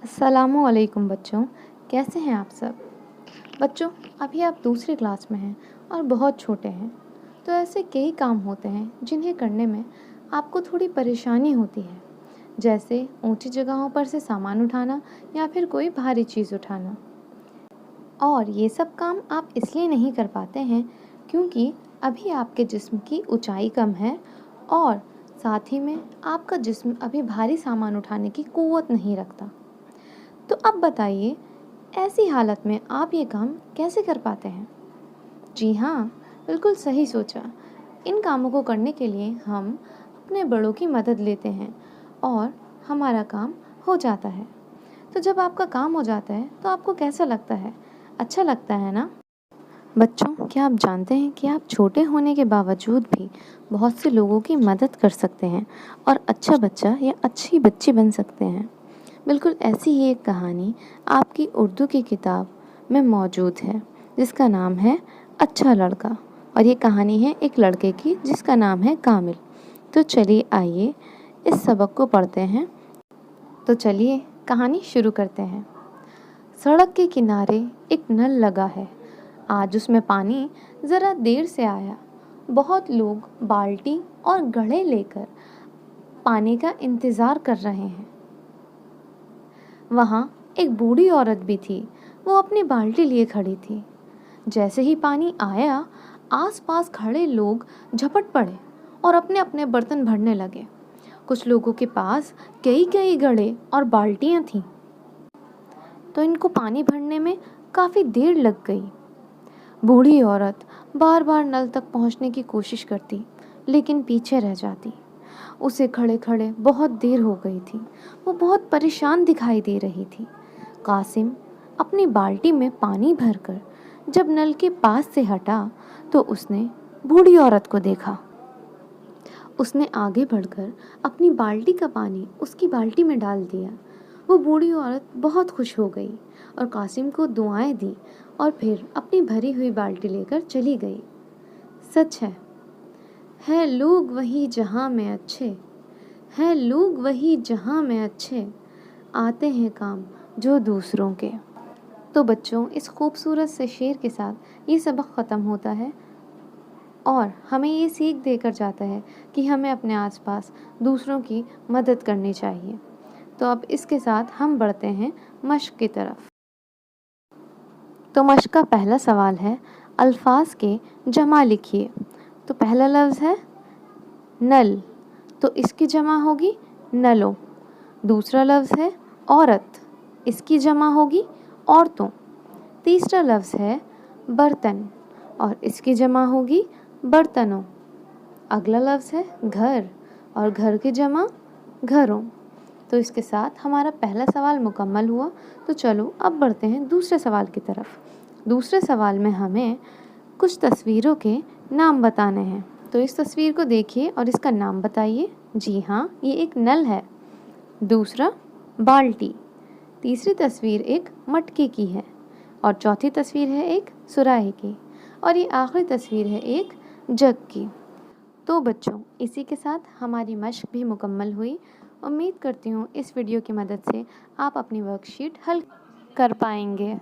अस्सलामुअलैकुम बच्चों, कैसे हैं आप सब। बच्चों, अभी आप दूसरी क्लास में हैं और बहुत छोटे हैं, तो ऐसे कई काम होते हैं जिन्हें करने में आपको थोड़ी परेशानी होती है, जैसे ऊंची जगहों पर से सामान उठाना या फिर कोई भारी चीज़ उठाना। और ये सब काम आप इसलिए नहीं कर पाते हैं क्योंकि अभी आपके जिस्म की ऊंचाई कम है और साथ ही में आपका जिस्म अभी भारी सामान उठाने की कुव्वत नहीं रखता। तो अब बताइए, ऐसी हालत में आप ये काम कैसे कर पाते हैं। जी हाँ, बिल्कुल सही सोचा। इन कामों को करने के लिए हम अपने बड़ों की मदद लेते हैं और हमारा काम हो जाता है। तो जब आपका काम हो जाता है तो आपको कैसा लगता है? अच्छा लगता है ना। बच्चों, क्या आप जानते हैं कि आप छोटे होने के बावजूद भी बहुत से लोगों की मदद कर सकते हैं और अच्छा बच्चा या अच्छी बच्ची बन सकते हैं। बिल्कुल ऐसी ही एक कहानी आपकी उर्दू की किताब में मौजूद है, जिसका नाम है अच्छा लड़का। और ये कहानी है एक लड़के की जिसका नाम है कामिल। तो चलिए आइए इस सबक को पढ़ते हैं। तो चलिए कहानी शुरू करते हैं। सड़क के किनारे एक नल लगा है। आज उसमें पानी ज़रा देर से आया। बहुत लोग बाल्टी और घड़े लेकर पानी का इंतज़ार कर रहे हैं। वहाँ एक बूढ़ी औरत भी थी। वो अपनी बाल्टी लिए खड़ी थी। जैसे ही पानी आया, आसपास खड़े लोग झपट पड़े और अपने अपने बर्तन भरने लगे। कुछ लोगों के पास कई कई घड़े और बाल्टियाँ थीं, तो इनको पानी भरने में काफ़ी देर लग गई। बूढ़ी औरत बार बार नल तक पहुँचने की कोशिश करती, लेकिन पीछे रह जाती। उसे खड़े खड़े बहुत देर हो गई थी। वो बहुत परेशान दिखाई दे रही थी। कासिम अपनी बाल्टी में पानी भरकर जब नल के पास से हटा तो उसने बूढ़ी औरत को देखा। उसने आगे बढ़कर अपनी बाल्टी का पानी उसकी बाल्टी में डाल दिया। वो बूढ़ी औरत बहुत खुश हो गई और कासिम को दुआएं दी और फिर अपनी भरी हुई बाल्टी लेकर चली गई। सच है लोग वही जहाँ में अच्छे, हैं लोग वही जहाँ में अच्छे, आते हैं काम जो दूसरों के। तो बच्चों, इस खूबसूरत से शेर के साथ ये सबक ख़त्म होता है और हमें ये सीख देकर जाता है कि हमें अपने आसपास दूसरों की मदद करनी चाहिए। तो अब इसके साथ हम बढ़ते हैं मश्क की तरफ। तो मश्क का पहला सवाल है, अल्फाज के जमा लिखिए। तो पहला लफ्ज़ है नल, तो इसकी जमा होगी नलों। दूसरा लफ्ज़ है औरत, इसकी जमा होगी औरतों। तीसरा लफ्ज़ है बर्तन और इसकी जमा होगी बर्तनों। अगला लफ्ज़ है घर और घर की जमा घरों। तो इसके साथ हमारा पहला सवाल मुकम्मल हुआ। तो चलो अब बढ़ते हैं दूसरे सवाल की तरफ। दूसरे सवाल में हमें कुछ तस्वीरों के नाम बताने हैं। तो इस तस्वीर को देखिए और इसका नाम बताइए। जी हाँ, ये एक नल है। दूसरा बाल्टी। तीसरी तस्वीर एक मटके की है और चौथी तस्वीर है एक सुराही की और ये आखिरी तस्वीर है एक जग की। तो बच्चों, इसी के साथ हमारी मश्क भी मुकम्मल हुई। उम्मीद करती हूँ इस वीडियो की मदद से आप अपनी वर्कशीट हल कर पाएंगे।